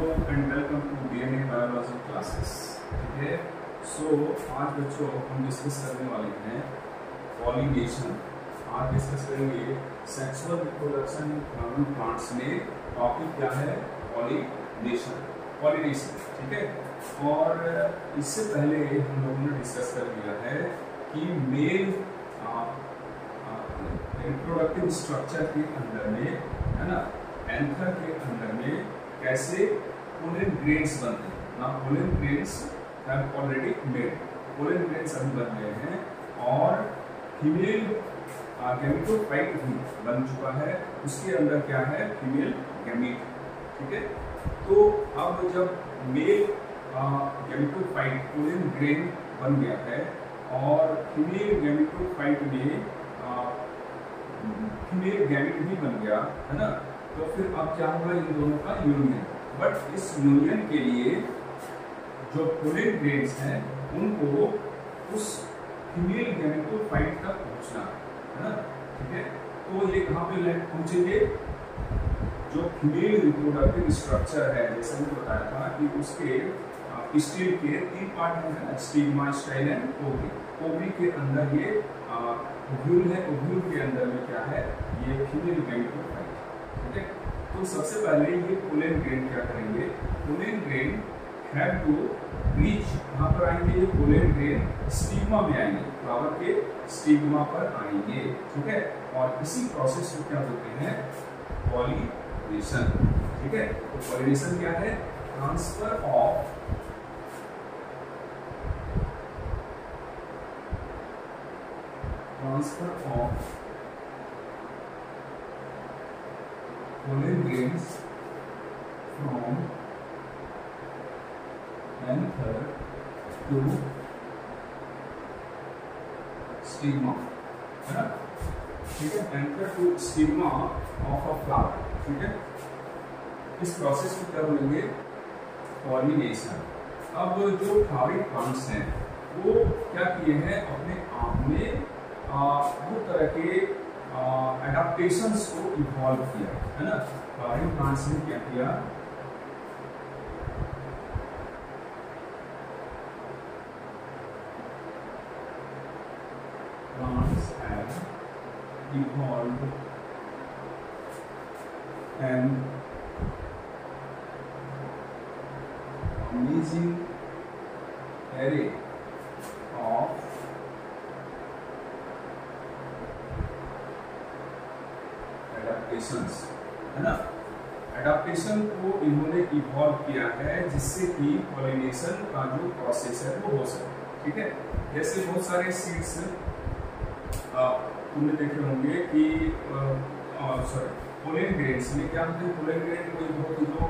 Hello and welcome to DNA biology classes. ठीक है, सो आज बच्चों हम डिस्कस करने वाले हैं पॉलिनेशन। आज डिस्कस करेंगे सेक्सुअल रिप्रोडक्शन इन प्लांट्स में। टॉपिक क्या है? पॉलिनेशन। ठीक है, और इससे पहले हम लोगों ने डिस्कस कर लिया है कि मेल रिप्रोडक्टिव स्ट्रक्चर के अंदर में, है ना, एंथर के अंदर में कैसे पोलन ग्रेन्स बनते हैं ना। Pollen grains have already made, pollen grains अभी बन गए हैं और फीमेल गैमेटोफाइट भी बन चुका है। उसके अंदर क्या है? Female gamete. ठीक है, तो अब जब मेल गैमेटोफाइट पोलन ग्रेन बन गया है और फीमेल गैमेटोफाइट में फीमेल गैमेट भी बन गया है ना, तो फिर अब क्या होगा? इन दोनों का यूनियन। बट इस यूनियन के लिए जो पोलन ग्रेन्स हैं उनको उस फीमेल गैमेटोफाइट तक पहुंचना है ना। ठीक है, तो ये कहाँ पे पहुंचेंगे? जो फीमेल रिप्रोडक्टिव स्ट्रक्चर है, जैसे मैंने बताया था कि उसके स्टील के 3 पार्ट हैं, stigma, style and ovary. Ovary के अंदर ये ओव्यूल है, ओव्यूल के अंदर में क्या है? ये फीमेल गैमेटोफाइट। ठीक है, तो सबसे पहले ये पोलन ग्रेन क्या करेंगे? Pollen grain have to reach, कहाँ पर आएंगे? ये पोलन ग्रेन स्टिग्मा में आएंगे, फ्लावर के स्टिग्मा पर आएंगे। ठीक है, और इसी प्रोसेस को क्या बोलते हैं? पॉलिनेशन। ठीक है, तो पॉलिनेशन क्या है? Transfer of pollen grains from anther to stigma, है ना। ठीक है, anther to stigma of a flower. ठीक है, इस प्रोसेस को क्या बोलेंगे? पॉलिनेशन। अब जो फ्लावरिंग प्लांट्स हैं वो क्या किए हैं? अपने आप में बहुत तरह के एडाप्टेशंस को इवॉल्व किया, है ना। फ्लावरिंग प्लांट्स ने क्या किया? Plants have evolved an amazing array of adaptations, है ना। एडाप्टेशन को इन्होंने इवॉल्व किया है जिससे कि पॉलिनेशन का जो प्रोसेस है वो हो सके। ठीक है, जैसे बहुत सारे सीड्स तुमने देखे होंगे कि पोलन ग्रेन्स में क्या होते हैं? पोलन ग्रेन कोई बहुत ही जो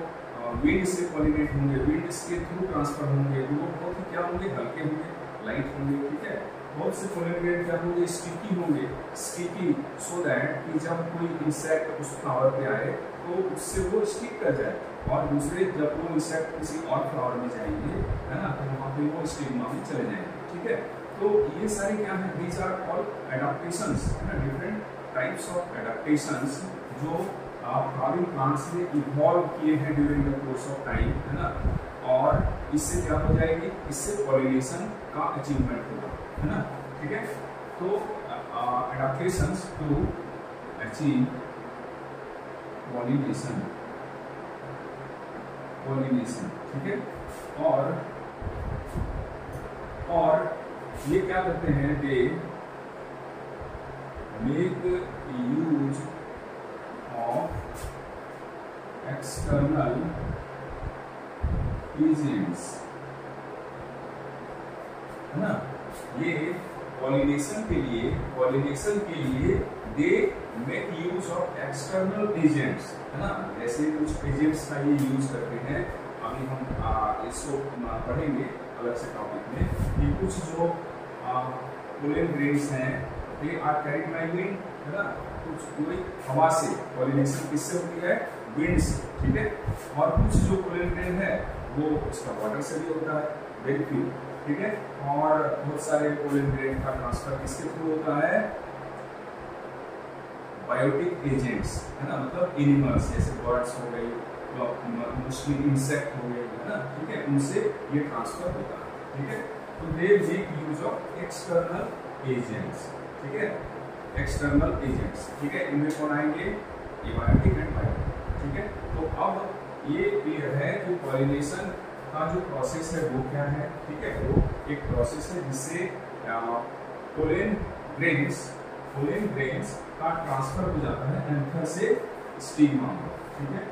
विंड से पॉलिनेट होंगे, विंड के थ्रू ट्रांसफर होंगे, वो बहुत ही क्या होंगे? हल्के होंगे, लाइट होंगे। ठीक है, बहुत से पोलन ग्रेन क्या होंगे? स्टिकी होंगे, स्टिकी, सो दैट कि जब कोई इंसेक्ट उस फ्लावर पे आए तो उससे वो स्टिक कर जाए, और दूसरे जब वो इंसेक्ट किसी और फ्लावर में जाएंगे, है ना, तो वहाँ पे वो स्टिग्मा में चले जाएंगे। ठीक है, तो ये सारे क्या है? दीज आर ऑल एडाप्टेशंस, है ना, डिफरेंट टाइप्स ऑफ एडाप्टेशंस जो फ्लावरिंग प्लांट्स ने इवॉल्व किए हैं during the course of time, है ना। और इससे क्या हो जाएगी? इससे पॉलिनेशन का अचीवमेंट होगा, है ना। ठीक है, तो एडाप्टेशंस टू अचीव पॉलिनेशन। ठीक है, और ये क्या करते हैं? They make use of external agents, है ना। ये पॉलिनेशन के लिए they make use of external agents, है ना। जैसे कुछ एजेंट्स का ये यूज करते हैं। अभी हम इसको पढ़ेंगे अलग से टॉपिक में कि कुछ जो पोलन ग्रेन्स हैं they are carried by wind, है ना। कुछ कोई हवा से, पॉलिनेशन किससे होती है? विंड से। ठीक है, और कुछ जो पोलन ग्रेन है वो उसका वाटर से भी होता है, वेरी फ्यू। ठीक है, और बहुत सारे पोलन ग्रेन का ट्रांसफर किसके थ्रू होता है? बायोटिक एजेंट्स, है ना, मतलब एनिमल्स जैसे बर्ड्स हो गई, मोस्टली इंसेक्ट हो गए है ना, ठीक है, उनसे ये ट्रांसफर होता है, ठीक है। तो they make use of external agents, ठीक है, एक्सटर्नल एजेंट्स, ठीक है। इनमें कौन आएंगे, एबायोटिक एंड बायोटिक, ठीक है। तो अब ये क्लियर है कि पॉलिनेशन का जो प्रोसेस है वो क्या है, ठीक है, वो एक प्रोसेस है जिससे पोलन ग्रेन्स का ट्रांसफर हो जाता है एंथर से स्टिग्मा में, ठीक है।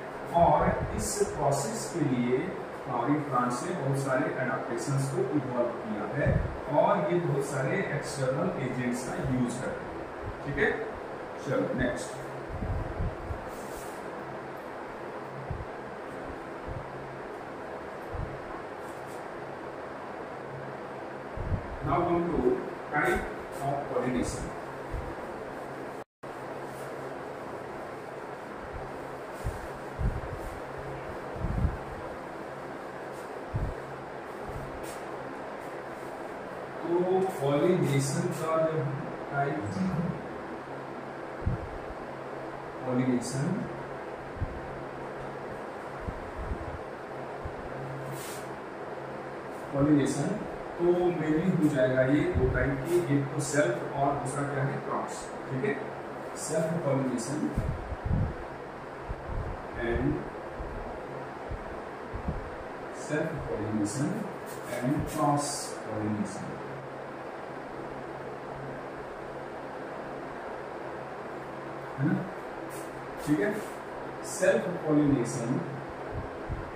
और इस प्रोसेस के लिए फ्लावरिंग प्लांट्स ने बहुत सारे एडाप्टेशंस को इवॉल्व किया है और ये बहुत सारे एक्सटर्नल एजेंट्स का यूज करते हैं, ठीक है। चलो next, now going to type of pollination. तो पॉलिनेशन का जो टाइप, पॉलिनेशन तो मेनली हो जाएगा ये दो टाइप की, एक तो सेल्फ और दूसरा क्या है, क्रॉस, ठीक है। Self pollination and cross pollination, है ना, ठीक है। Self pollination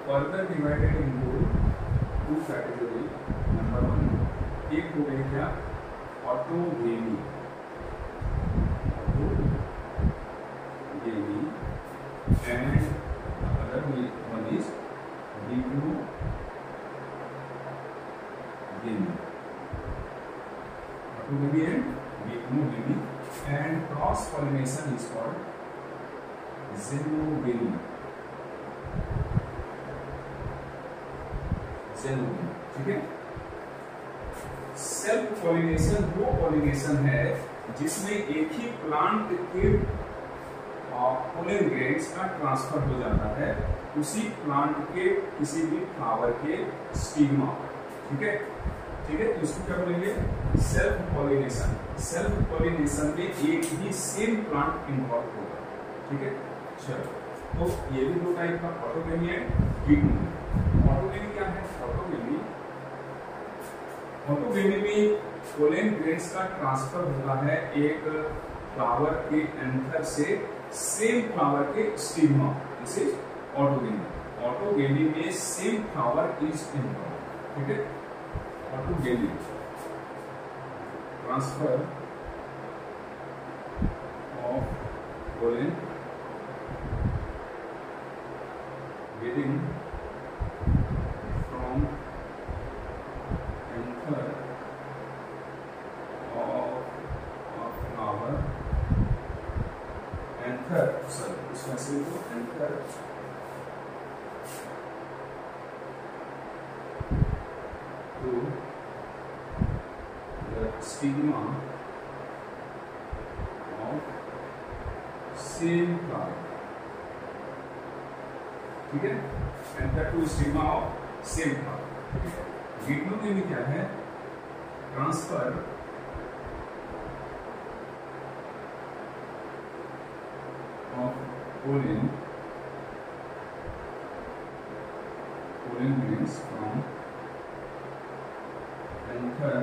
further divided into two category. Number 1 एक हो गई क्या, autogamy and other one is diplogamy, autogamy and diplogamy, and cross pollination is called xenogamy, ठीक है। सेल्फ पॉलिनेशन वो पॉलिनेशन है जिसमें एक ही प्लांट के पोलन ग्रेन्स का ट्रांसफर हो जाता है उसी प्लांट के किसी भी फ्लावर के स्टिग्मा, ठीक है, ठीक है। तो इसको क्या बोलेंगे, सेल्फ पॉलिनेशन। सेल्फ पॉलिनेशन में एक ही सेम प्लांट इन्वॉल्व होगा, ठीक है। चलो, तो ये भी दो टाइप का, ऑटोगेमी एंड डिप्लोगेमी। ऑटोगेमी क्या है, ऑटोगेमी में पोलन ग्रेन्स का ट्रांसफर होता है एक फ्लावर के एंथर से सेम फ्लावर के stigma, this is autogamy. Autogamy में सेम फ्लावर इज इन्वॉल्व, ठीक है। Autogamy transfer of pollen within from anther of flower, anther, sorry, इसमें से तो anther to the stigma of same flower, ठीक है, anther to stigma of same flower, ठीक है। डिप्लोगेमी क्या है, transfer of pollen grains from anther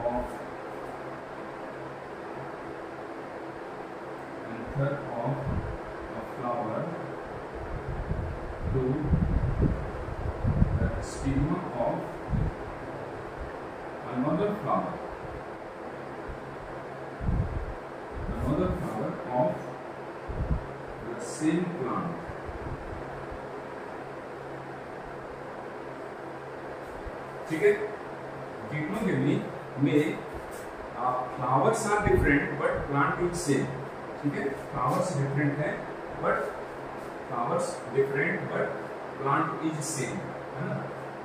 of flower to the stigma of another flower of the same plant, ठीक है। डिप्लोगेमी में flowers are different but plant is same, ठीक है। फ्लावर्स डिफरेंट है बट प्लांट इज सेम, है ना।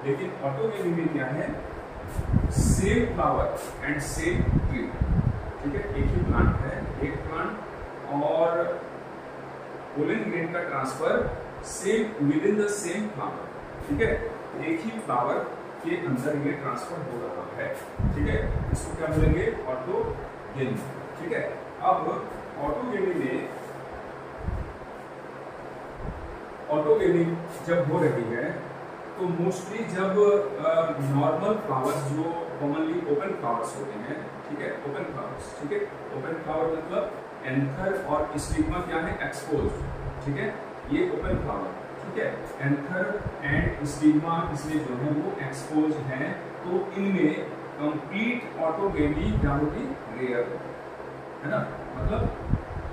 लेकिन ऑटोगेमी में क्या है, same flower and same tree, ठीक है। एक ही प्लांट है, एक प्लांट और पोलन ग्रेन का transfer same within the same flower, ठीक है, एक ही फ्लावर के अंदर ये ट्रांसफर हो रहा है, ठीक है, इसको क्या बोलेंगे, ऑटोगेनी, ठीक है। अब ऑटोगेनी जब हो रही है तो मोस्टली जब नॉर्मल फ्लावर्स जो कॉमनली ओपन फ्लावर्स होते हैं, ठीक है, ओपन फ्लावर्स, ठीक है, ओपन फ्लावर मतलब एंथर और स्टिग्मा क्या है, एक्सपोज्ड, ठीक है, ये ओपन फ्लावर, ठीक है, एंथर एंड स्टिग्मा इसमें जो है वो एक्सपोज हैं, तो इनमें कंप्लीट ऑटोगेनी क्या होगी, रेयर है ना, मतलब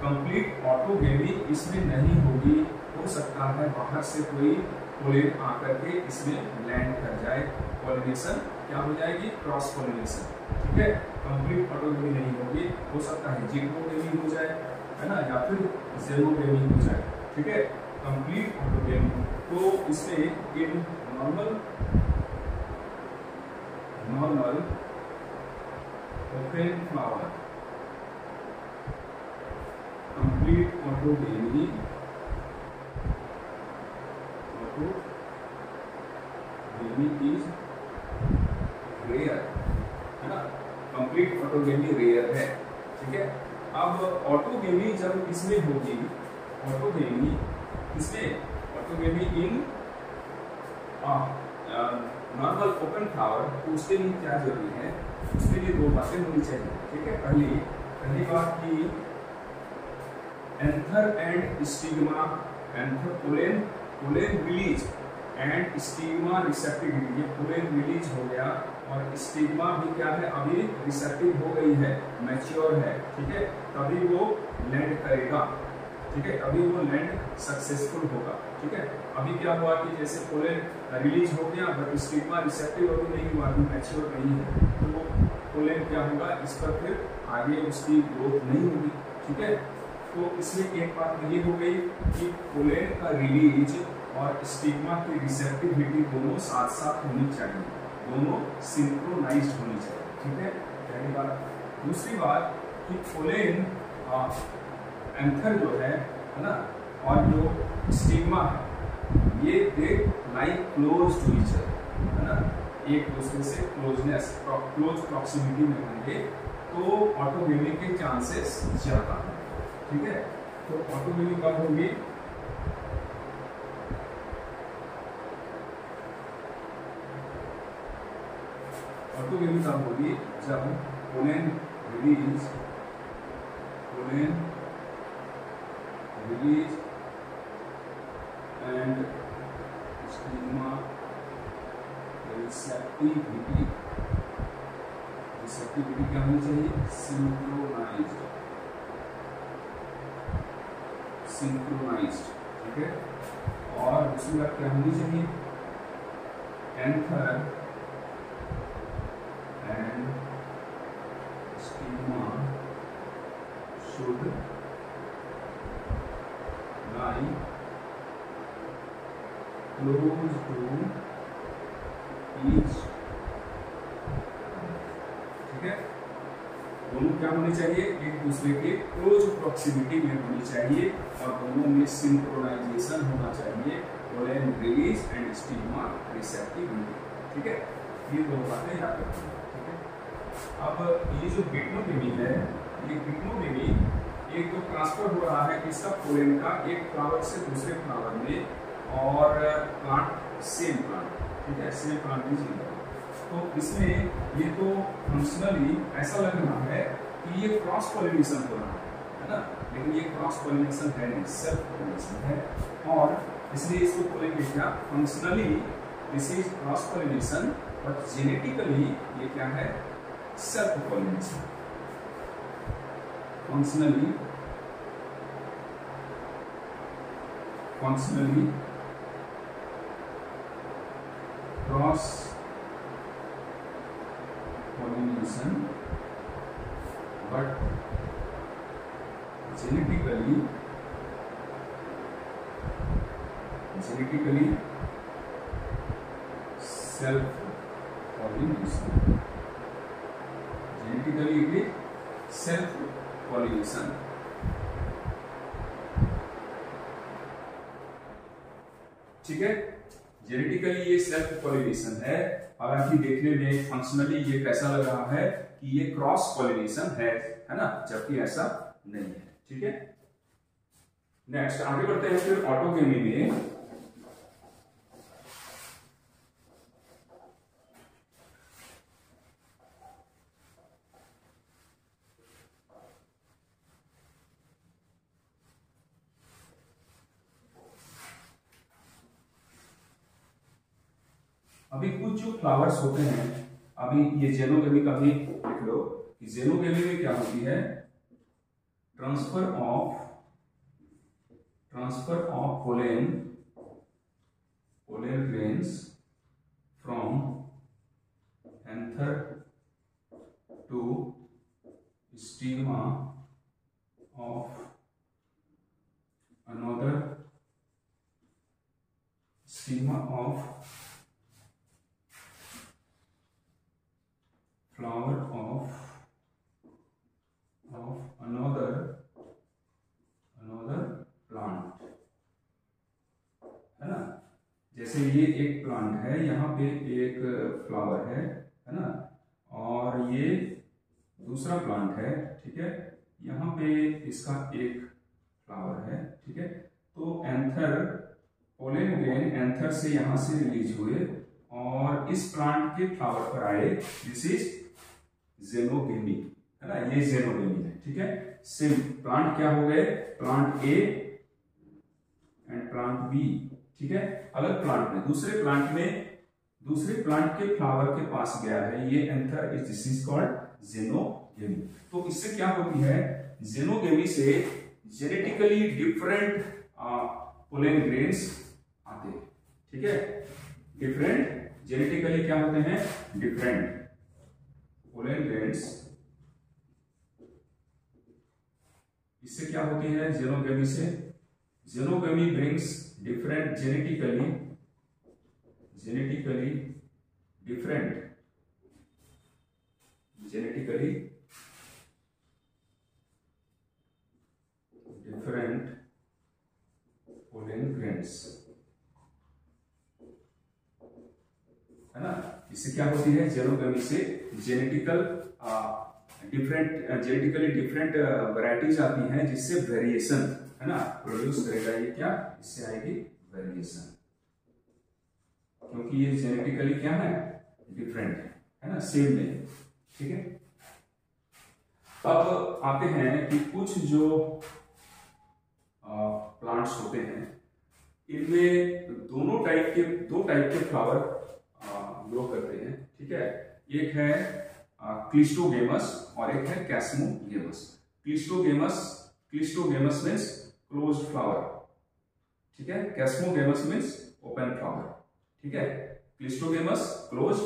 कंप्लीट ऑटोगेनी इसमें नहीं होगी, हो सकता है बाहर से कोई पोलेन आकर के इसमें लैंड कर जाए, पॉलिनेशन क्या हो जाएगी, क्रॉस पॉलिनेशन, ठीक है, कंप्लीट ऑटोगेनी नहीं होगी, हो सकता है जिगोगेनी हो जाए, है ना, या फिर जेगोगेनी हो जाए, ठीक है, कंप्लीट ऑटोगेनी। तो इसमें in normal open flower complete autogamy is rare, है ना, कंप्लीट ऑटोगेनी रेयर है, ठीक है। अब ऑटोगेनी जब इसमें होगी, ऑटोगेनी इन नॉर्मल ओपन फ्लावर, तो उसके लिए क्या जरूरी है, उसके लिए दो बातें होनी चाहिए, ठीक है। पहली बात की anther and stigma, anther pollen release and stigma receptivity, ये पोलेन रिलीज हो गया और स्टिग्मा भी क्या है, अभी रिसेप्टिव हो गई है, मैच्योर है, ठीक है, तभी वो लैंड करेगा, ठीक है, अभी वो लैंड सक्सेसफुल होगा, ठीक है। अभी क्या हुआ कि जैसे पोलेन रिलीज हो गया बट स्टिग्मा रिसेप्टिव अभी नहीं हुआ, अभी मैच्योर नहीं है, तो वो पोलेन क्या होगा, इस पर फिर आगे उसकी ग्रोथ नहीं होगी, ठीक है। तो इसमें एक बात ये हो गई कि पोलेन का रिलीज और स्टिग्मा की रिसेप्टिविटी दोनों साथ साथ होनी चाहिए, दोनों सिंक्रोनाइज्ड होनी चाहिए, ठीक है, पहली बात। दूसरी बात कि पोलेन एंथर जो है ना, और जो स्टिग्मा है, ये they like close to each other, है ना, एक दूसरे से क्लोज प्रॉक्सिमिटी में होंगे, तो ऑटोगेनी के चांसेस ज्यादा है, ठीक है। तो ऑटोगेनी कब होगी, ऑटोगेनी कब होगी, जब pollen release and stigma receptivity क्या होनी चाहिए, सिंक्रोनाइज्ड, ठीक है। और दूसरी बात क्या होनी चाहिए, anther and stigma should lie close to each, ठीक है, दोनों क्या होने चाहिए, एक दूसरे के क्लोज प्रॉक्सिमिटी में होनी चाहिए और दोनों में सिंक्रोनाइजेशन होना चाहिए, pollen release and stigma receptivity, ठीक है, ये दो बातें याद रखना, ठीक है। अब ये जो गिग्नोगेमी है, ये गिग्नोगेमी एक तो ट्रांसफर हो रहा है किसका, पोलेन का, एक फ्लावर से दूसरे फ्लावर में, और प्लांट सेम प्लांट, ठीक है, सेम प्लांट भी जी। तो इसमें ये तो फंक्शनली ऐसा लग रहा है कि ये क्रॉस पॉलिनेशन हो रहा है ना, लेकिन ये क्रॉस पॉलिनेशन है नहीं, सेल्फ पॉलिनेशन है, और इसलिए इसको बोलेंगे क्या, functionally this is cross pollination, but genetically ये क्या है, self pollination. functionally cross pollination, but genetically self pollination, genetically it is self pollination, ठीक है, जेनेटिकली ये सेल्फ पॉलिनेशन है, हालांकि देखने में फंक्शनली ये कैसा लग रहा है कि ये क्रॉस पॉलिनेशन है ना, जबकि ऐसा नहीं है। ठीक है, नेक्स्ट आगे बढ़ते हैं फिर ऑटोगेमी में। अभी कुछ जो फ्लावर्स होते हैं, अभी ये जेनोगेमी का भी लिख लो कि जेनोगेमी में क्या होती है, transfer of pollen grains from anther to stigma of another stigma of flower of another plant, है ना। जैसे ये एक प्लांट है, यहाँ पे एक फ्लावर है ना, और ये दूसरा प्लांट है, ठीक है, यहाँ पे इसका एक फ्लावर है, ठीक है। तो एंथर पोलन ग्रेन एंथर से यहां से रिलीज हुए और इस प्लांट के फ्लावर पर आए, दिस इज जेनोगेमी, है ना, ये जेनोगेमी है। ठीक है, सेम प्लांट क्या हो गए, plant A and plant B, ठीक है, अलग प्लांट में, दूसरे प्लांट के फ्लावर के पास गया है ये anther, is this is called xenogamy. तो इससे क्या होती है, जेनोगेमी से जेनेटिकली डिफरेंट पोलन ग्रेन्स आते हैं। ठीक है, डिफरेंट जेनेटिकली क्या होते हैं, डिफरेंट पोलन ग्रेन्स, इससे क्या होती है जेनोगेमी से, xenogamy brings different genetically different pollen grains, है ना। इससे क्या होती है, जेनोगेमी से जेनेटिकली डिफरेंट वैरायटीज आती हैं, जिससे वेरिएशन, है ना, प्रोड्यूस करेगा। ये क्या, इससे आएगी वेरिएशन, क्योंकि ये जेनेटिकली क्या है, डिफरेंट है ना, सेम नहीं। ठीक है, अब आते हैं कि कुछ जो प्लांट्स होते हैं, इनमें दो टाइप के फ्लावर ग्रो करते हैं। ठीक है, एक है क्लिस्टोगेमस और एक है कैस्मोगेमस। क्लिस्टोगेमस मीन्स क्लोज्ड फ्लावर, ठीक है, कैस्मोगेमस मीन्स ओपन फ्लावर। ठीक है, क्लिस्टोगेमस क्लोज्ड,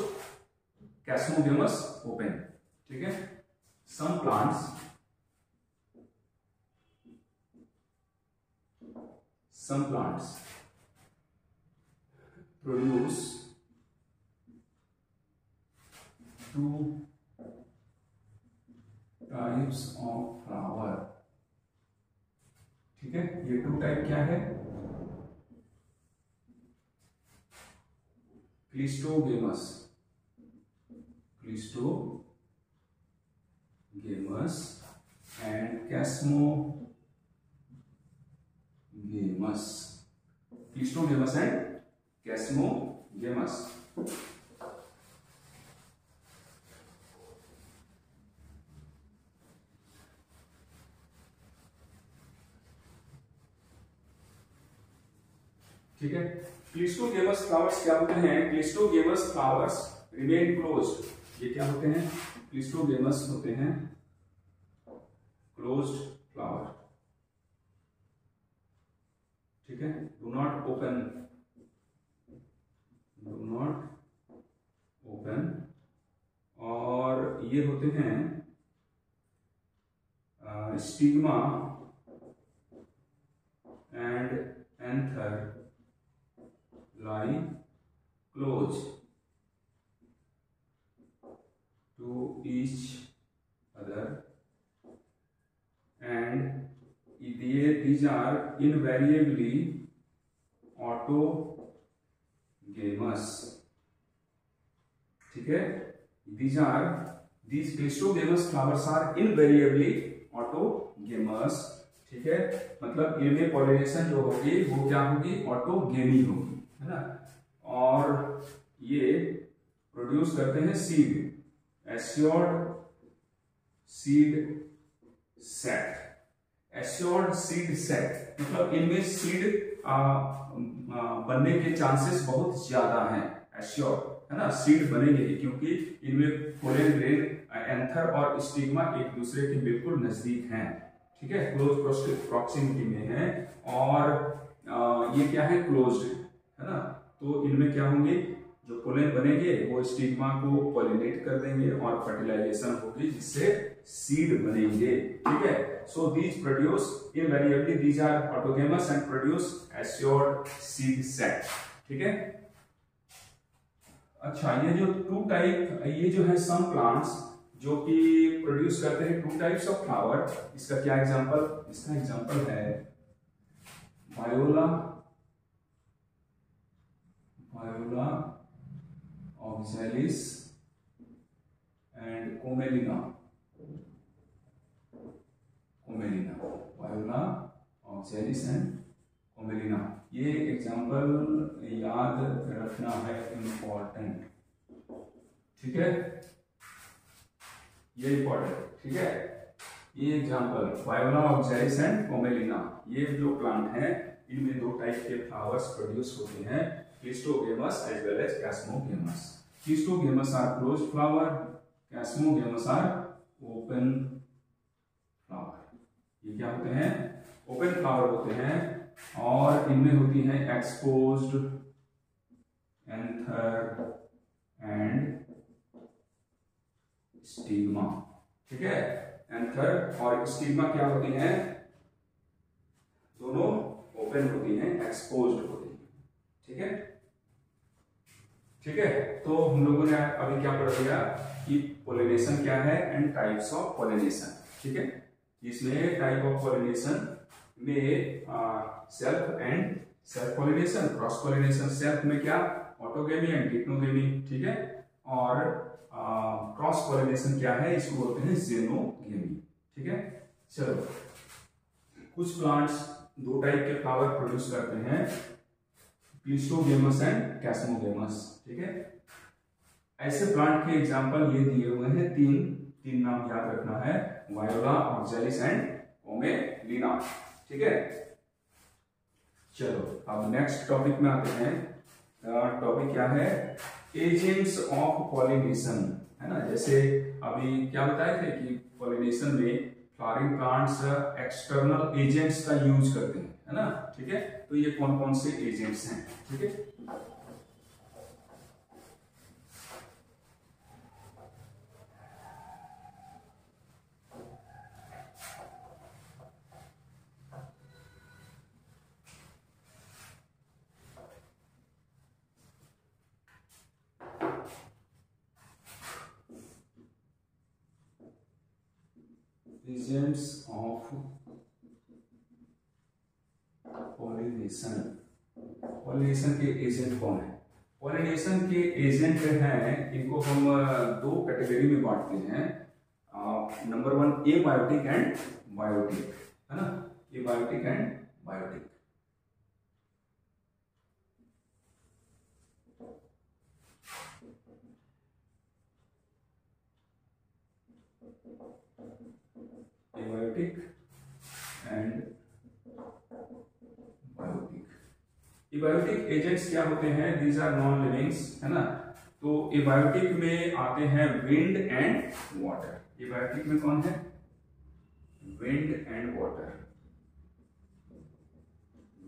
कैस्मोगेमस ओपन। ठीक है, some plants produce two types of flower। ठीक है, ये टू टाइप क्या है, क्लिस्टोगेमस and कैस्मोगेमस, क्लिस्टोगेमस एंड कैस्मोगेमस। ठीक है, क्लिस्टोगेमस फ्लावर्स क्या होते हैं, क्लिस्टोगेमस फ्लावर्स रिमेन क्लोज्ड। ये क्या होते हैं, क्लिस्टोगेमस होते हैं क्लोज्ड फ्लावर। ठीक है, डू नॉट ओपन, और ये होते हैं stigma and anther lie close to each other, and these are invariably autogynous। गेमस, ठीक है। these cleistogamous flowers are invariably autogamous, ठीक है। मतलब इनमें पॉलिनेशन जो होगी वो क्या होगी, ऑटोगेमी होगी, है ना। और ये प्रोड्यूस करते हैं seed, assured seed set. Assured seed set मतलब इनमें सीड बनने के चांसेस बहुत ज्यादा हैं, एश्योर, है ना। सीड बनेंगे क्योंकि इनमें पोलन ग्रेन, एंथर और स्टिग्मा एक दूसरे के बिल्कुल नजदीक हैं, ठीक है, क्लोज प्रॉक्सिमिटी में है। और ये क्या है, क्लोज्ड, है ना। तो इनमें क्या होंगे, जो पोलन बनेंगे वो स्टिग्मा को पॉलिनेट कर देंगे और फर्टिलाइजेशन होगी जिससे सीड बनेंगे, ठीक है। So these produce invariably, these are autogamous and produce assured seed set, ठीक है। अच्छा, ये जो टू टाइप, ये जो है सम प्लांट्स जो कि प्रोड्यूस करते हैं टू टाइप्स ऑफ फ्लावर, इसका क्या एग्जांपल, इसका एग्जांपल है viola, viola oxalis and commelina, commelina, viola oxalis and commelina. ये एग्जांपल याद रखना है, इंपॉर्टेंट, ठीक है, ये इंपॉर्टेंट, ठीक है। ये example voila oxalis and commelina, ये जो प्लांट हैं इनमें दो टाइप के फ्लावर्स प्रोड्यूस होते हैं, cleistogamous as well as chasmogamous. Cleistogamous are closed flower, chasmogamous are open flower. ये क्या होते हैं, ओपन फ्लावर होते हैं और इनमें होती हैं एक्सपोज्ड एंथर एंड स्टिग्मा, ठीक है। एंथर और स्टिग्मा क्या होती हैं, दोनों ओपन होती हैं, एक्सपोज्ड होती हैं, ठीक है, ठीक है। तो हम लोगों ने अभी क्या पढ़ लिया कि पोलिनेशन क्या है एंड टाइप्स ऑफ पोलिनेशन, ठीक है। इसमें टाइप ऑफ पॉलिनेशन में self and self pollination, cross pollination. Self में क्या, ऑटोगेमी एंड डिक्नोगेमी, ठीक है। और क्रॉस पॉलिनेशन क्या है, इसको बोलते हैं जेनोगेमी, ठीक है। चलो, कुछ प्लांट्स दो टाइप के फ्लावर प्रोड्यूस करते हैं, क्लिस्टोगेमस एंड कैस्मोगेमस, ठीक है। ऐसे प्लांट के एग्जांपल ये दिए हुए हैं, तीन नाम याद रखना है, वायोला ऑक्सैलिस एंड कोमेलिना, ठीक है। चलो अब नेक्स्ट टॉपिक में आते हैं। टॉपिक क्या है, एजेंट्स ऑफ पॉलिनेशन, है ना। जैसे अभी क्या बताए थे कि पॉलिनेशन में फ्लावरिंग प्लांट्स एक्सटर्नल एजेंट्स का यूज करते हैं, है ना, ठीक है। तो ये कौन कौन से एजेंट्स हैं, ठीक है। एजेंट्स ऑफ पॉलिनेशन, पॉलिनेशन के एजेंट कौन है, पॉलिनेशन के एजेंट हैं, इनको हम दो कैटेगरी में बांटते हैं। Number one, abiotic and biotic, है ना, abiotic and biotic. Abiotic and biotic. Abiotic agents क्या होते हैं, दीज आर नॉन लिविंग्स, है ना। तो एबायोटिक में आते हैं विंड एंड वाटर। एबायोटिक में कौन है, wind and water,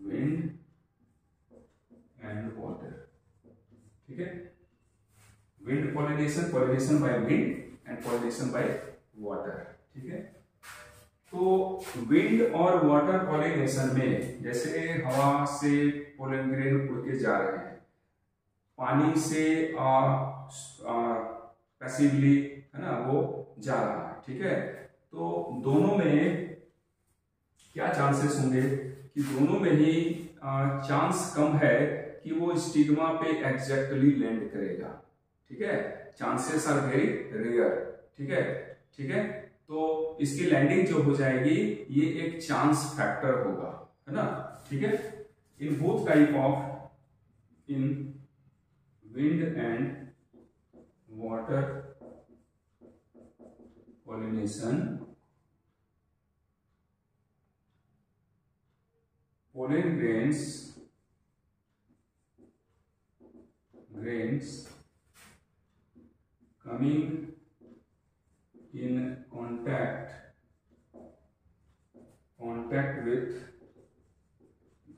wind and water, ठीक है। Wind pollination, pollination by wind and pollination by water, ठीक है। तो विंड और वाटर पॉलिनेशन में, जैसे हवा से पोलन ग्रेन उड़ के जा रहे हैं, पानी से पैसिवली, है ना, वो जा रहा है, ठीक है। तो दोनों में क्या चांसेस होंगे कि दोनों में ही चांस कम है कि वो स्टिग्मा पे एग्जैक्टली लैंड करेगा। ठीक है, चांसेस आर वेरी रेयर। ठीक है, ठीक है, तो इसकी लैंडिंग जो हो जाएगी ये एक चांस फैक्टर होगा, है ना। ठीक है, in both type of in wind and water pollination, pollen grains coming in contact with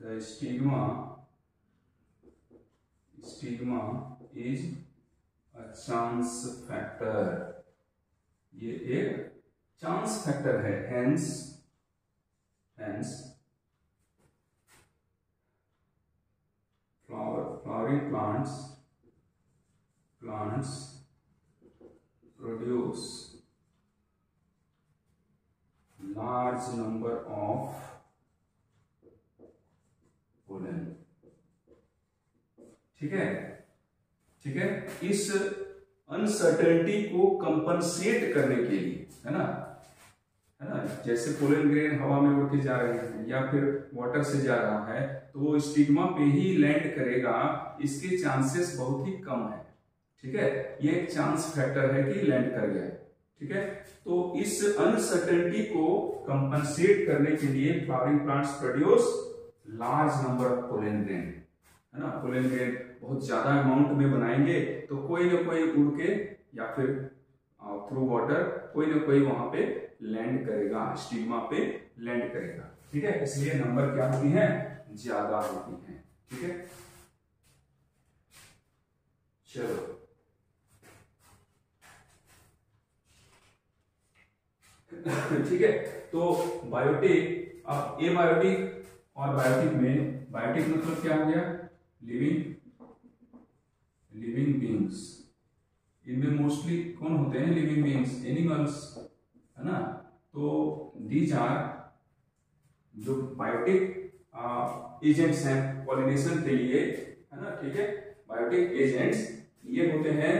the stigma is a chance factor। ये एक चांस फैक्टर है, hence flowering plants produce large number of pollen। ठीक है, ठीक है, इस uncertainty को compensate करने के लिए, है ना, जैसे पोलन ग्रेन हवा में उड़ के जा रहे हैं या फिर वाटर से जा रहा है तो वो स्टिग्मा पे ही लैंड करेगा, इसके चांसेस बहुत ही कम है। ठीक है, ये एक चांस फैक्टर है कि लैंड कर गया। ठीक है, तो इस अनसर्टेनिटी को कंपनसेट करने के लिए flowering plants produce large number of pollen grain, है ना। पोलन ग्रेन बहुत ज्यादा अमाउंट में बनाएंगे तो कोई ना कोई उड़ के या फिर थ्रू वाटर कोई ना कोई वहां पे लैंड करेगा, स्टिग्मा पे लैंड करेगा। ठीक है, इसलिए नंबर क्या होती है, ज्यादा होती है। ठीक है, चलो ठीक है, तो बायोटिक, अब एबायोटिक और बायोटिक में, बायोटिक मतलब क्या हो गया, लिविंग बींग्स। इनमें मोस्टली कौन होते हैं, लिविंग बींग्स, एनिमल्स, है ना। तो दीज आर जो बायोटिक एजेंट्स हैं पॉलिनेशन के लिए, है ना। ठीक है, बायोटिक एजेंट्स ये होते हैं,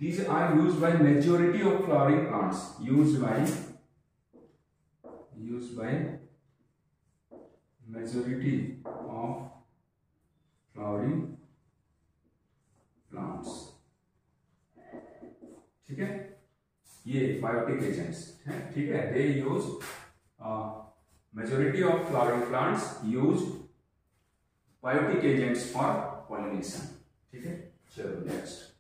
these are used by majority of flowering plants, used by majority of flowering plants। ठीक है, ये बायोटिक एजेंट्स हैं। ठीक है, they use majority of flowering plants use biotic agents for pollination. ठीक है, चलो next.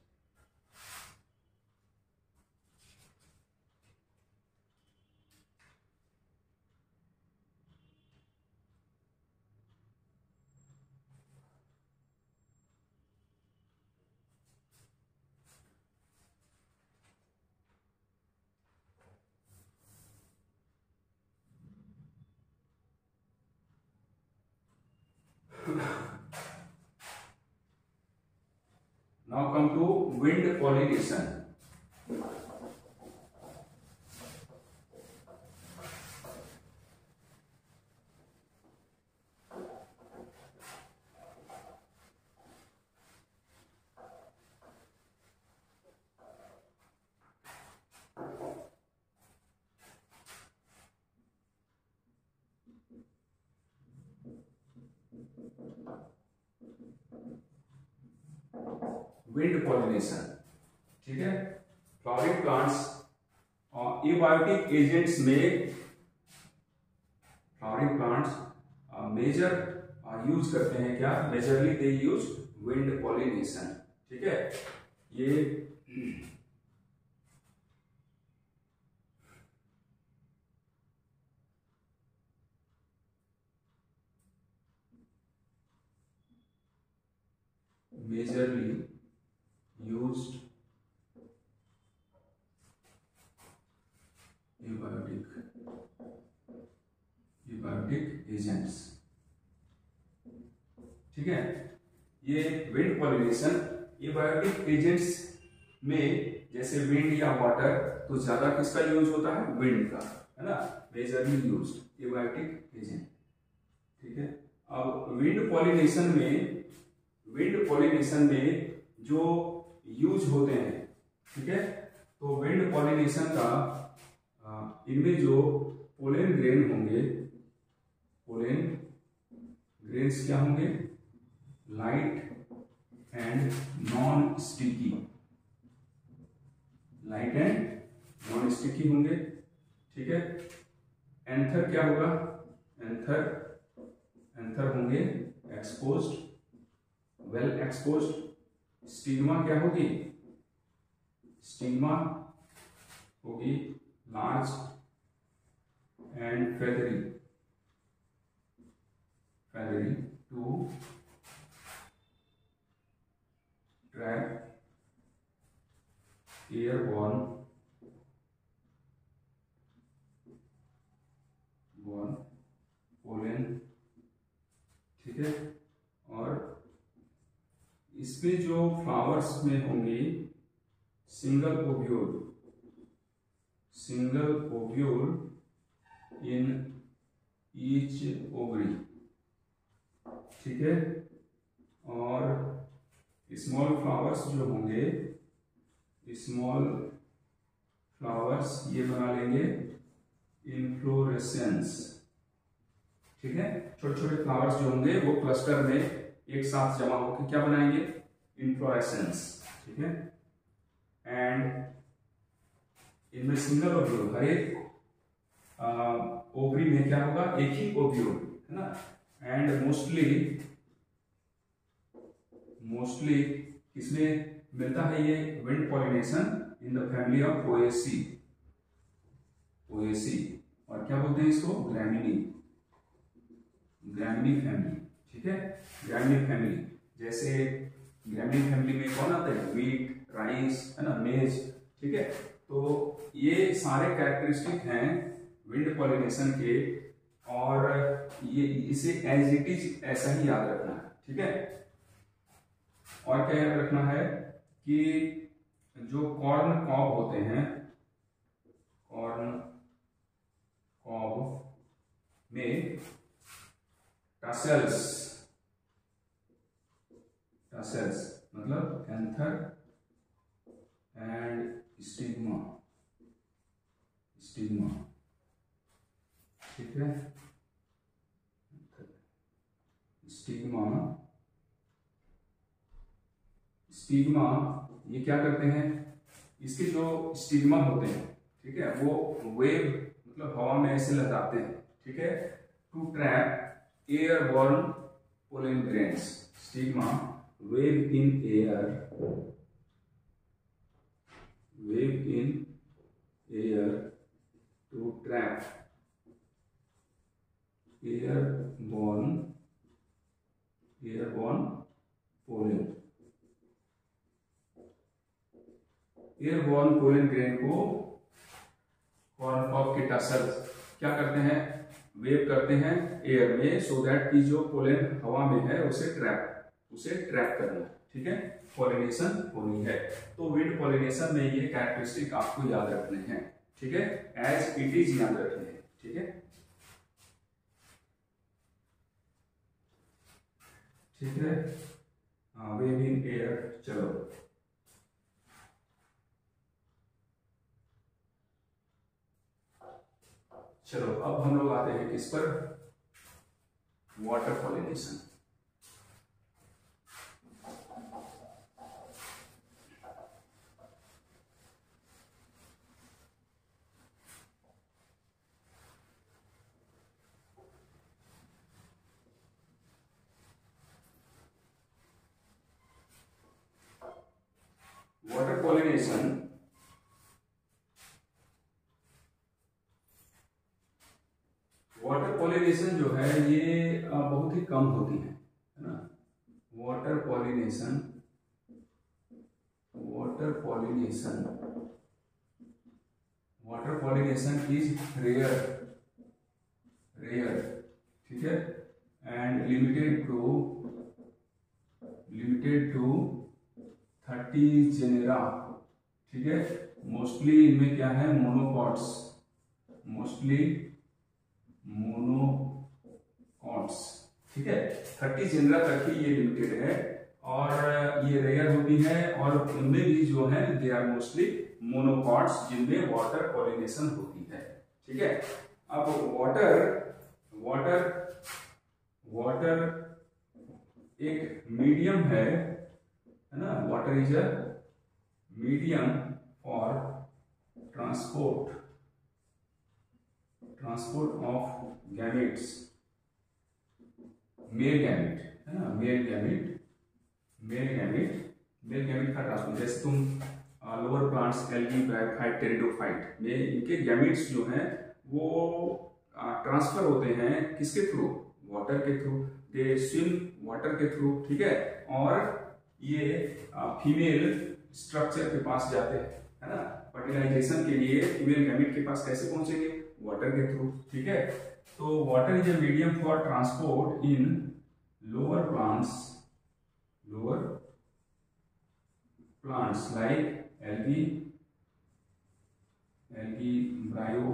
Now come to wind pollination। Wind pollination, ठीक है, फ्लावरिंग प्लांट्स और एबायोटिक एजेंट्स में फ्लावरिंग प्लांट्स मेजर यूज करते हैं क्या, majorly they use wind pollination. ठीक है, ये मेजरली used एबायोटिक एजेंट्स। ठीक है, ये विंड पॉलिनेशन एबायोटिक एजेंट्स में, जैसे विंड या वाटर, तो ज्यादा किसका यूज होता है, विंड का, है ना, मेजरली यूज्ड एबायोटिक एजेंट। ठीक है, अब विंड पॉलिनेशन में जो यूज होते हैं, ठीक है, तो विंड पॉलिनेशन का इनमें जो पोलन ग्रेन होंगे, पोलन ग्रेन्स क्या होंगे, light and non sticky, light and non sticky होंगे, ठीक है। एंथर क्या होगा, एंथर होंगे एक्सपोज्ड, वेल एक्सपोज्ड। स्टिग्मा क्या होगी, स्टिग्मा होगी large and feathery to trap airborne pollen, ठीक है। और इसमें जो फ्लावर्स में होंगी single ovule in each ovary, ठीक है। और स्मॉल फ्लावर्स जो होंगे, स्मॉल फ्लावर्स ये बना लेंगे इन्फ्लोरेसेंस, ठीक है। छोटे छोटे फ्लावर्स जो होंगे वो क्लस्टर में एक साथ जमा होकर क्या बनाएंगे, इन्फ्लोरेसेंस, ठीक है। एंड इनमें सिंगल ओव्यूल, हर एक ओवरी में क्या होगा, एक ही ओव्यूल, है ना। एंड मोस्टली किसमें मिलता है ये wind pollination, in the family of Poaceae, और क्या बोलते हैं इसको, ग्रैमिनी फैमिली, ठीक है। ग्रैमिनी फैमिली, जैसे ग्रैमिनी फैमिली में कौन आता है, वीट, राइस, है ना, मेज, ठीक है। तो ये सारे कैरेक्टरिस्टिक हैं विंड पॉलिनेशन के, और ये इसे एज इट इज ऐसा ही याद रखना है, ठीक है। और क्या याद रखना है कि जो कॉर्न कॉब होते हैं, कॉर्न कॉब में टसेल्स मतलब एंथर एंड स्टिग्मा, ठीक है। स्टिग्मा ये क्या करते हैं, इसके जो स्टिग्मा होते हैं, ठीक है, वो वेव मतलब हवा में ऐसे लहराते हैं, ठीक है, to trap airborne pollen grains. Stigma wave in air to trap airborne pollen। Airborne pollen grain को कॉर्न कॉब के टसल क्या करते हैं, वेव करते हैं एयर में, सो दैट की जो पोलन हवा में है उसे ट्रैप करना, ठीक है, पॉलिनेशन होनी है। तो विंड पॉलिनेशन में ये कैरेक्टरिस्टिक आपको याद रखने हैं, ठीक है, एज इट इज याद रखने हैं, ठीक है, ठीक है। वेव इन एयर, चलो अब हम लोग आते हैं किस पर, वाटर पॉलिनेशन। वाटर पॉलिनेशन जो है ये बहुत ही कम होती है ना। वाटर पॉलिनेशन इज रेयर, ठीक है, एंड लिमिटेड टू 30 जेनेरा, ठीक है। मोस्टली इनमें क्या है, मोनोकॉट्स, ठीक है, 30 जिंद्रा तक ही ये लिमिटेड है और ये रेयर होती है और उनमें भी जो है दे आर मोस्टली मोनोकॉट्स जिनमें वाटर पॉलिनेशन होती है। ठीक है, अब वाटर एक मीडियम है ना, water is a medium for transport of gametes, male gamete है ना, मेल गैमेट का ट्रांसपोर्ट। जैसे तुम lower plants algae, bryophyte, pteridophyte में इनके गैमेट्स जो हैं वो ट्रांसफर होते हैं किसके थ्रू, वाटर के थ्रू, दे स्विम वाटर के थ्रू। ठीक है, और ये फीमेल स्ट्रक्चर के पास जाते हैं है ना, फर्टिलाइजेशन के लिए फीमेल गैमेट के पास कैसे पहुंचेंगे, वाटर के थ्रू। ठीक है, तो water is a medium for transport in lower plants like algae, ब्रायो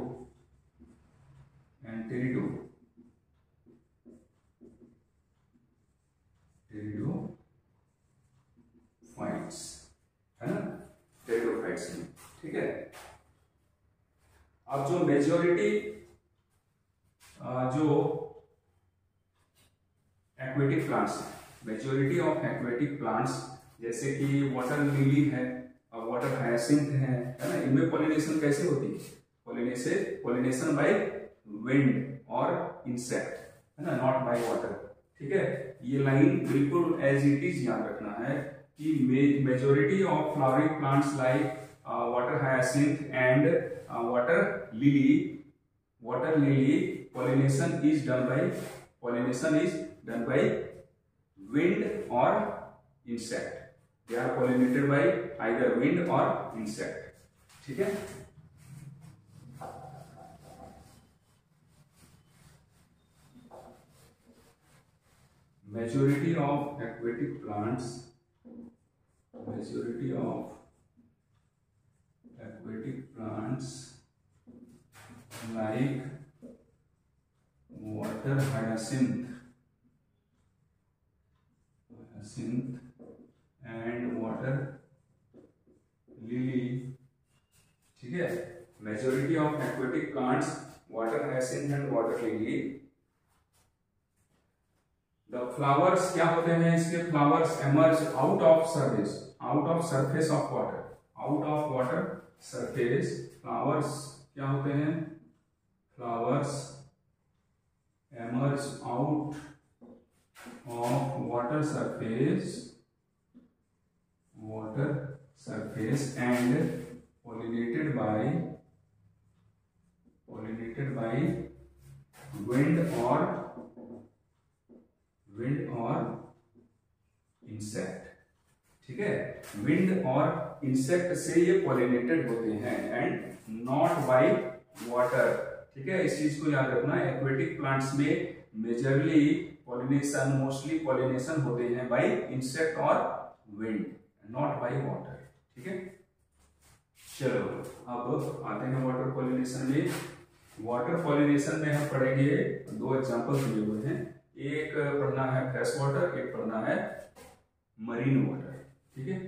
and pteridophytes है ना, टेरिडोफाइट्स में। ठीक है, अब जो मेजॉरिटी जो एक्वेटिक प्लांट्स है, मेजॉरिटी ऑफ एक्वेटिक प्लांट्स जैसे कि वाटर लिली है और वाटर हायासिंथ है ना, इनमें पॉलिनेशन कैसे होती है, पॉलिनेशन बाय विंड और इंसेक्ट है ना, नॉट बाय वाटर। ठीक है, ये लाइन बिल्कुल एज इट इज याद रखना है कि majority of flowering plants like water hyacinth and water lily pollination is done by wind or insect. They are pollinated by either wind or insect. ठीक है, majority of aquatic plants like water hyacinth and water lily। ठीक है, majority of aquatic plants water hyacinth and water lily. The flowers क्या होते हैं, इसके flowers emerge out of surface of water, surface. Flowers क्या होते हैं, flowers emerge out of water surface and pollinated by wind or insect। ठीक है, wind और इंसेक्ट से ये पॉलिनेटेड होते हैं एंड नॉट बाय वाटर। ठीक है, इस चीज को याद रखना, एक्वेटिक प्लांट्स में मोस्टली पॉलिनेशन होते हैं बाय इंसेक्ट और विंड, नॉट बाय वाटर। ठीक है, चलो अब आते हैं वाटर पॉलिनेशन में। वाटर पॉलिनेशन में हम पढ़ेंगे, दो एग्जांपल दिए हुए हैं, एक पढ़ना है फ्रेश वाटर, एक पढ़ना है मरीन वाटर। ठीक है,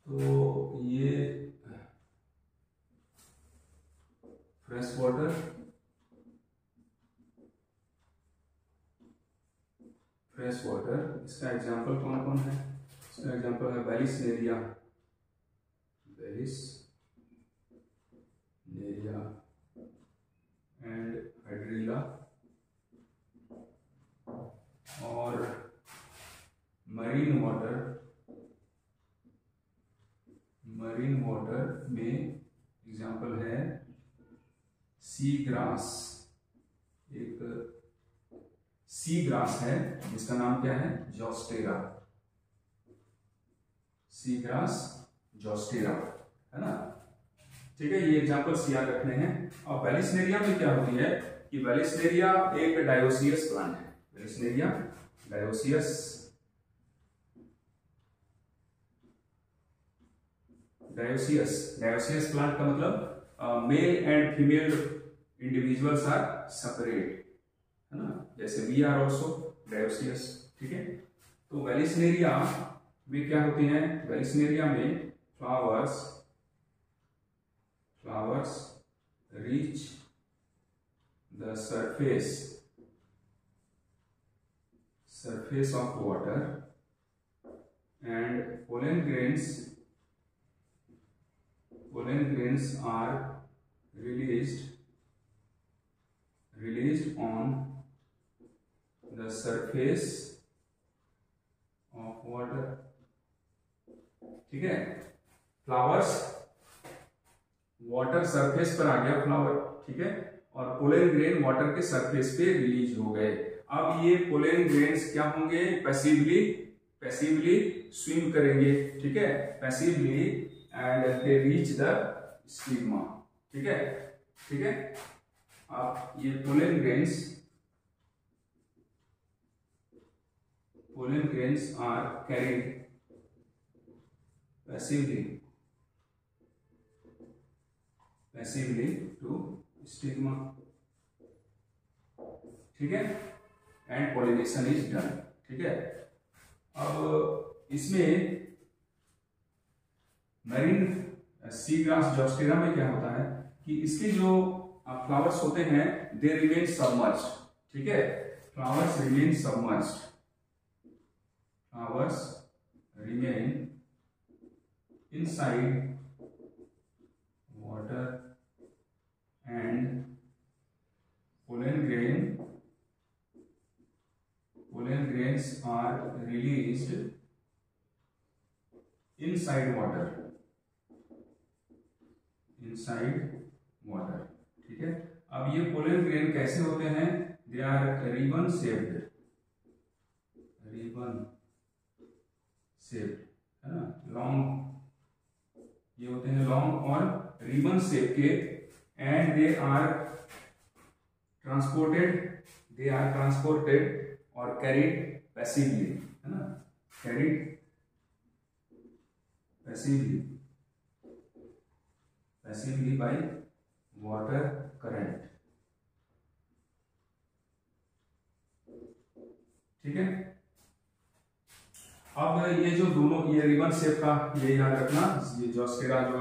तो ये फ्रेश वाटर, इसका एग्जांपल कौन कौन है, इसका एग्जांपल है बैलिसनेरिया एंड हाइड्रिला, और मरीन वाटर में एग्जांपल है सी ग्रास। एक सी ग्रास है जिसका नाम क्या है, जोस्टेरा, सी ग्रास जोस्टेरा है ना। ठीक है, ये एग्जांपल्स याद रखने हैं। और वेलिस्नेरिया में क्या होती है कि वेलिस्नेरिया एक डायोसियस प्लांट है। वेलिस्नेरिया डायोसियस डायोसियस प्लांट का मतलब male and female individuals are separate, है ना, जैसे वी आर ऑल्सो डायोसियस। ठीक है, तो वेलिस्नेरिया में क्या होते हैं, वेलिस्नेरिया में flowers reach the surface of water and pollen grains are released on the surface of water। ठीक है, फ्लावर्स वाटर सरफेस पर आ गया फ्लावर, ठीक है, और पोलन ग्रेन वाटर के सरफेस पे रिलीज हो गए। अब ये पोलन ग्रेन्स क्या होंगे, पैसिवली स्विम करेंगे, ठीक है, passively, and they reach the stigma. ठीक है, अब ये pollen grains are carried passively to stigma. ठीक है, एंड पॉलिनेशन इज डन। ठीक है, अब इसमें मैरीन सी ग्रास जॉस्टेरा में क्या होता है कि इसके जो फ्लावर्स होते हैं दे रिमेन सबमर्ज्ड। ठीक है, flowers remain inside water and pollen grains are released inside water। ठीक है, अब ये पोलन ग्रेन कैसे होते हैं, दे आर रिबन शेप्ड, है ना, लॉन्ग, ये होते हैं लॉन्ग और रिबन शेप के, and they are transported or carried passively, है ना, carried passively by water current। ठीक है, अब ये जो दोनों, ये रिबन शेप का ये याद रखना, ये जॉस्टेरा जो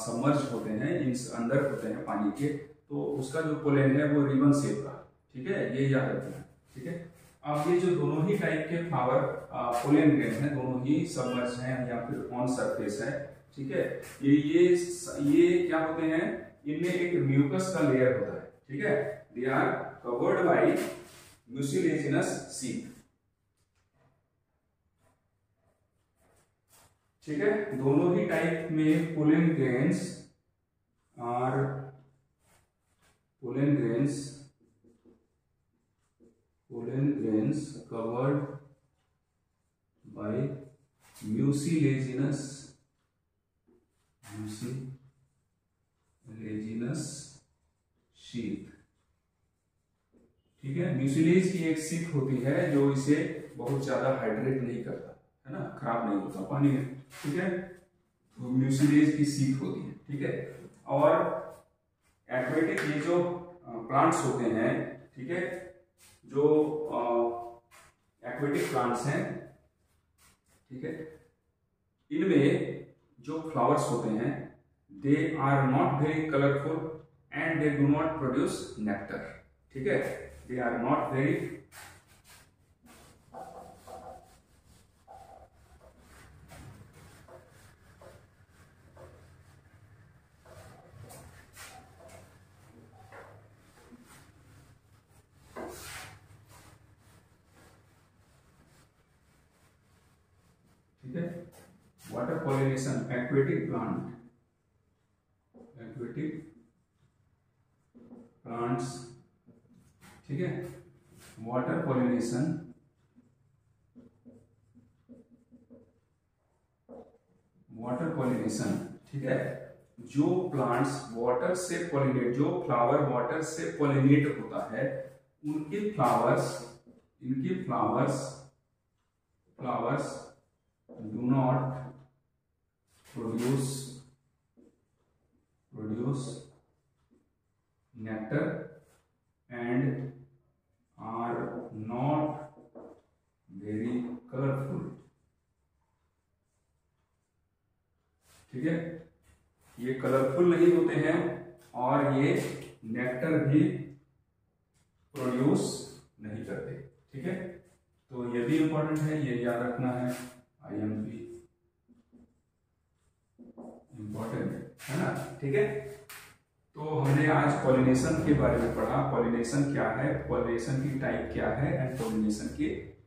सबमर्ज होते हैं, इन अंदर होते हैं पानी के, तो उसका जो पोलन है वो रिबन शेप का। ठीक है, ये याद रखना। ठीक है, अब ये जो दोनों ही टाइप के फ्लावर पोलन ग्रेन हैं, दोनों ही सबमर्ज हैं या फिर ऑन सरफेस है। ठीक है, ये क्या होते हैं, इनमें एक म्यूकस का लेयर होता है। ठीक है, they are covered by mucilaginous sheath. ठीक है, दोनों ही टाइप में pollen grains covered by mucilaginous sheath. ठीक है, म्यूसिलेज की एक शीथ होती है जो इसे बहुत ज्यादा हाइड्रेट नहीं करता, है ना, खराब नहीं होता पानी में। ठीक है, तो म्यूसिलेज की शीथ होती है। ठीक है, और एक्वेटिक ये जो प्लांट्स होते हैं, ठीक है, जो एक्वेटिक प्लांट्स हैं, ठीक है, इनमें जो फ्लावर्स होते हैं they are not very colourful and they do not produce nectar. ठीक है, they are not very water pollination, aquatic plants. ठीक है, वाटर पॉलिनेशन ठीक है, जो प्लांट्स वाटर से पॉलिनेट, जो फ्लावर वाटर से पॉलिनेट होता है, उनके flowers do not produce nectar and are not very colorful। ठीक है, ये कलरफुल नहीं होते हैं और ये नेक्टर भी प्रोड्यूस नहीं करते। ठीक है, तो ये भी इंपॉर्टेंट है, ये याद रखना है। IMP इंपॉर्टेंट है ना। ठीक है, तो हमने आज पॉलिनेशन के बारे में पढ़ा। पॉलिनेशन क्या है, पॉलिनेशन की टाइप क्या है एंड पॉलिनेशन के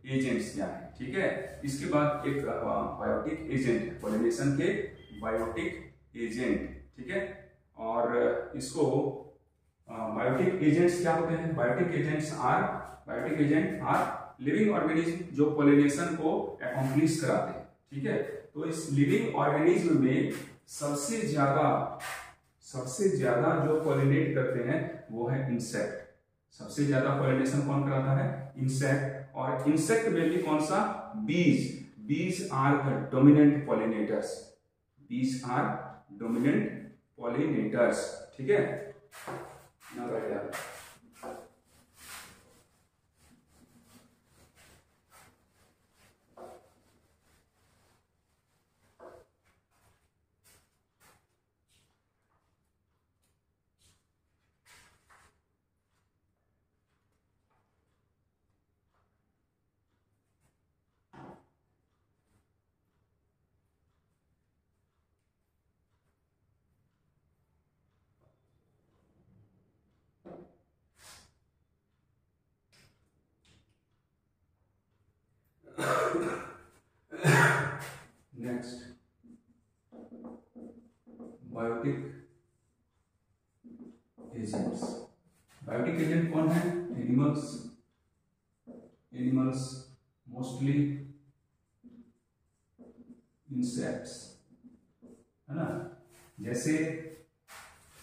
एजेंट्स क्या है। ठीक है, इसके बाद एक बायोटिक एजेंट है, पॉलिनेशन के बायोटिक एजेंट। ठीक है, और इसको बायोटिक एजेंट्स क्या होते हैं? Biotic agent are living organism जो पॉलिनेशन को अकॉम्प्लिश कराते हैं। ठीक है, तो इस लिविंग ऑर्गेनिज्म में सबसे ज्यादा जो पॉलिनेट करते हैं वो है इंसेक्ट। सबसे ज्यादा पॉलिनेशन कौन कराता है? इंसेक्ट। और इंसेक्ट में भी कौन सा? Bees are the dominant pollinators. ठीक है, next biotic agents. Biotic agent कौन है? एनिमल्स मोस्टली इंसेक्ट्स, है ना। जैसे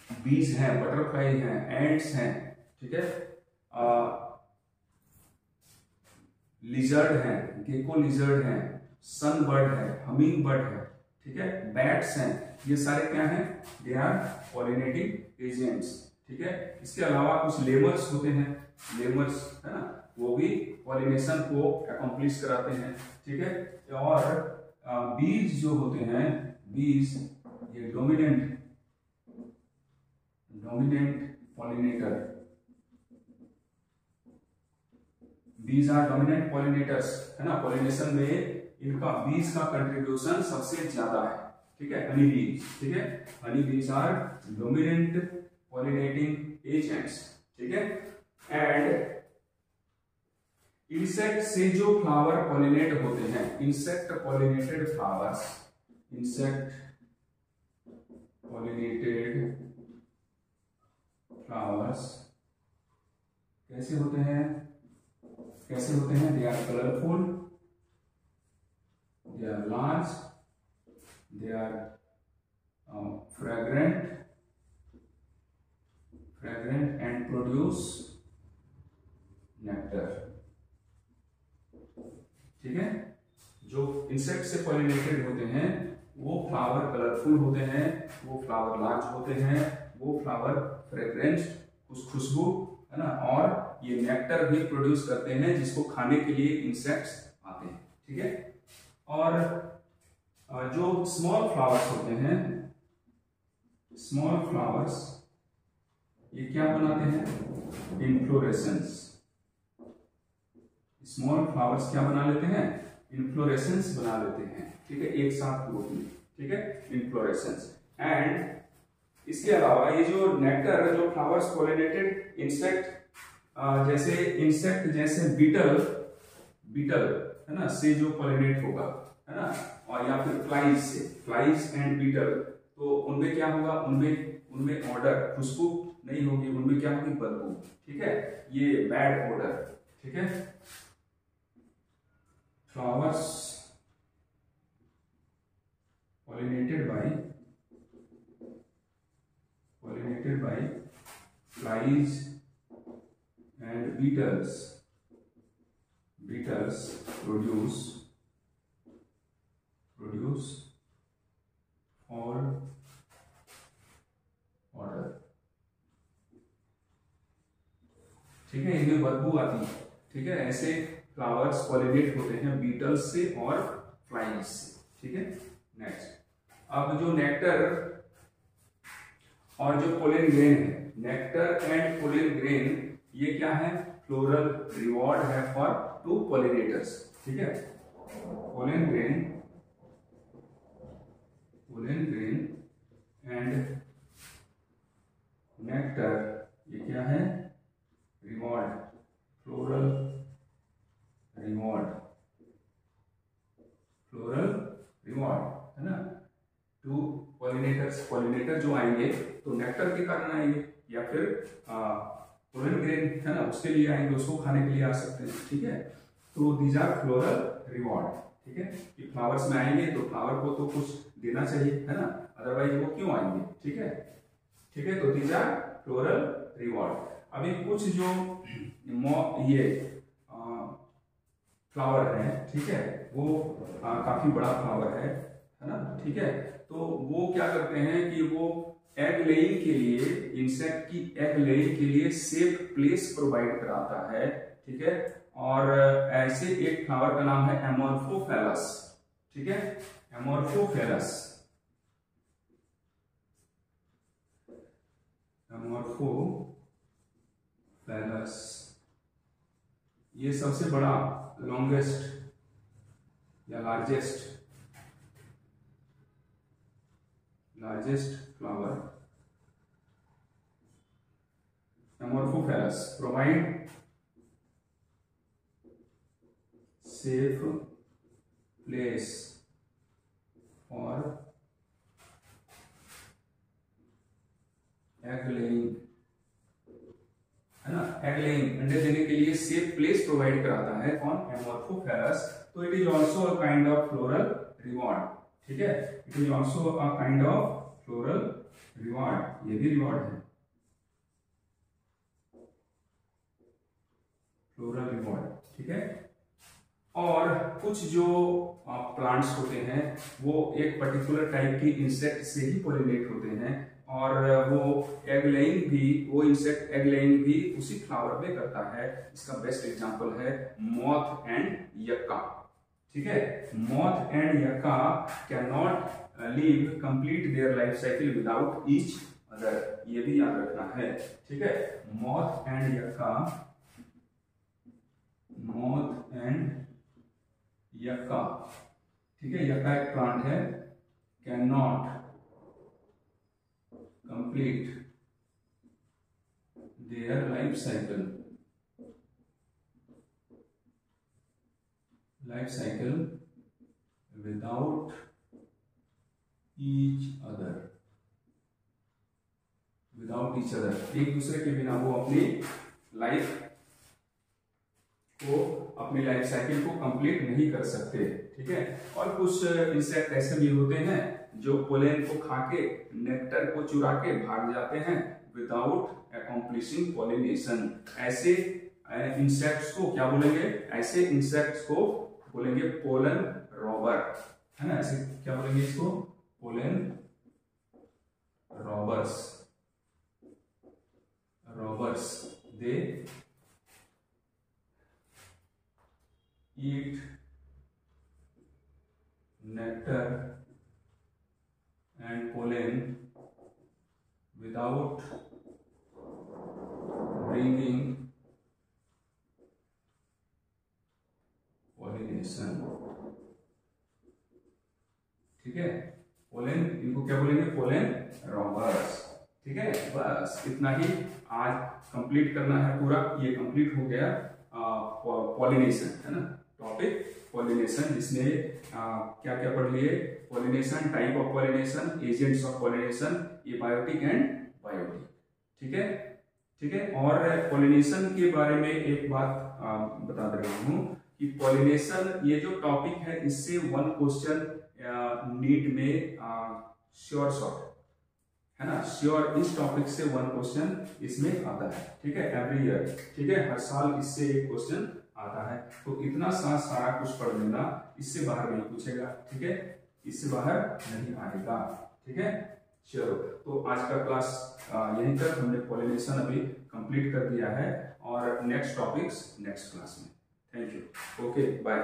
बीज हैं, बटरफ्लाई हैं, एंट्स हैं। ठीक है, लिजर्ड हैं, गेको लिजर्ड हैं, सनबर्ड है, हमिंग बर्ड है। ठीक है, बैट्स हैं, ये सारे क्या हैं? They are pollinating agents. ठीक है, इसके अलावा कुछ लेमर्स होते हैं, लेमर्स है ना, वो भी पॉलिनेशन को अकॉम्प्लिश कराते हैं। ठीक है, और बीज जो होते हैं, बीज ये dominant pollinator, bees are dominant pollinators, है ना। पॉलिनेशन में इनका बीज का कंट्रीब्यूशन सबसे ज्यादा है। ठीक है, हनी बीज। ठीक है, Honey bees are dominant pollinating agents. ठीक है, एंड इंसेक्ट से जो फ्लावर पॉलिनेट होते हैं, इंसेक्ट पॉलिनेटेड फ्लावर्स कैसे होते हैं? They are colourful, they are large, they are fragrant and produce nectar। ठीक है, जो इंसेक्ट से पॉलिनेटेड होते हैं वो फ्लावर कलरफुल होते हैं, वो फ्लावर लार्ज होते हैं, वो फ्लावर फ्रेग्रेंट, खुशबू, है ना, और ये नेक्टर भी प्रोड्यूस करते हैं जिसको खाने के लिए इंसेक्ट्स आते हैं। ठीक है, और जो स्मॉल फ्लावर्स होते हैं, स्मॉल फ्लावर्स ये क्या बनाते हैं? इन्फ्लोरेसेंस। स्मॉल फ्लावर्स क्या बना लेते हैं? इन्फ्लोरेसेंस बना लेते हैं। ठीक है, एक साथ ग्रुप में। ठीक है, इन्फ्लोरेसेंस। एंड इसके अलावा ये जो नेक्टर, जो फ्लावर्स पॉलिनेटेड इंसेक्ट, जैसे बीटल है ना, से जो पॉलिनेट होगा, है ना, और या फिर फ्लाइज एंड बीटल, तो उनमें क्या होगा? उनमें ऑर्डर, खुशबू नहीं होगी, उनमें क्या होगी? बदबू। ठीक है, ये बैड ऑर्डर। ठीक है, flowers pollinated bye pollinated by flies and beetles. Beetles produce fall order. ठीक है, इनमें बदबू आती है। ठीक है, ऐसे फ्लावर्स पॉलिनेट होते हैं बीटल्स से और फ्लाइज से। ठीक है, नेक्स्ट, अब जो नेक्टर और जो पोलन ग्रेन है, नेक्टर एंड पोलन ग्रेन, ये क्या है? फ्लोरल रिवॉर्ड है फॉर टू पॉलिनेटर्स। ठीक है, पोलन ग्रेन एंड नेक्टर, ये क्या है? रिवॉर्ड, फ्लोरल रिवॉर्ड है ना। टू पॉलिनेटर जो आएंगे तो नेक्टर के कारण आएंगे, या फिर पोलन ग्रेन है ना उसके लिए आएंगे, उसको खाने के लिए आ सकते हैं। ठीक है, तो दीज आर फ्लोरल रिवॉर्ड। ठीक है, कि फ्लावर्स में आएंगे तो फ्लावर को तो कुछ देना चाहिए है ना, अदरवाइज वो क्यों आएंगे। ठीक है, तो दीज आर फ्लोरल रिवॉर्ड। अभी कुछ जो ये फ्लावर है, ठीक है, वो काफी बड़ा फ्लावर है ना। ठीक है, तो वो क्या करते हैं कि वो एग लेइंग के लिए, इंसेक्ट की एग लेइंग के लिए सेफ प्लेस प्रोवाइड कराता है। ठीक है, और ऐसे एक फ्लावर का नाम है एमोर्फोफेलस। ठीक है, एमोर्फोफेलस ये सबसे बड़ा, लॉन्गेस्ट या largest flower, amorphophallus provide safe place for egg laying, है ना। एग लेइंग, अंडे देने के लिए सेफ प्लेस प्रोवाइड कराता है कौन? एमोर्फोफेलस। तो it is also a kind of floral reward. ठीक है, it is also a kind of floral reward, ये भी रिवॉर्ड है, फ्लोरल रिवॉर्ड। ठीक है, और कुछ जो प्लांट्स होते हैं वो एक पर्टिकुलर टाइप की इंसेक्ट से ही पॉलिनेट होते हैं, और वो एग लेइंग भी, वो इंसेक्ट एग लेइंग भी उसी फ्लावर में करता है। इसका बेस्ट एग्जांपल है मॉथ एंड यक्का। ठीक है, moth and yucca can not live complete their life cycle without each other, ये भी याद रखना है। ठीक है, मॉथ एंड यक्का ठीक है, यक्का एक प्लांट है, can not complete their life cycle without each other, एक दूसरे के बिना वो अपनी लाइफ साइकिल को कंप्लीट नहीं कर सकते। ठीक है, और कुछ इंसेक्ट ऐसे भी होते हैं जो पोलन को खाके, नेक्टर को चुरा के भाग जाते हैं विदाउट अकॉम्प्लिशिंग पॉलिनेशन। ऐसे इंसेक्ट्स को क्या बोलेंगे? ऐसे इंसेक्ट्स को बोलेंगे पोलन रॉबर, है ना। ऐसे क्या बोलेंगे इसको? Pollen robbers. They eat nectar and pollen without bringing pollination। ठीक है, पोलन, इनको क्या बोलेंगे? Pollen robbers. ठीक है, बस इतना ही आज कंप्लीट करना है पूरा। ये कंप्लीट हो गया पॉलिनेशन, है ना, टॉपिक पॉलिनेशन, जिसमें क्या क्या पढ़ लिए? Pollination, type of pollination, agents of pollination, abiotic and biotic. ठीक है, और पॉलिनेशन के बारे में एक बात बता दे रहा हूं कि पॉलिनेशन, ये जो टॉपिक है, इससे 1 क्वेश्चन नीट में श्योर शॉट, है ना, श्योर इस टॉपिक से 1 क्वेश्चन इसमें आता है, ठीक है, एवरी ईयर, ठीक है, हर साल इससे 1 क्वेश्चन आता है। तो इतना सारा कुछ पढ़ लेना, इससे बाहर नहीं पूछेगा, ठीक है, इससे बाहर नहीं आएगा, ठीक है। चलो, तो आज का क्लास यहीं तक, हमने पॉलिनेशन अभी कंप्लीट कर दिया है और नेक्स्ट टॉपिक्स नेक्स्ट क्लास में। Thank you, okay, bye.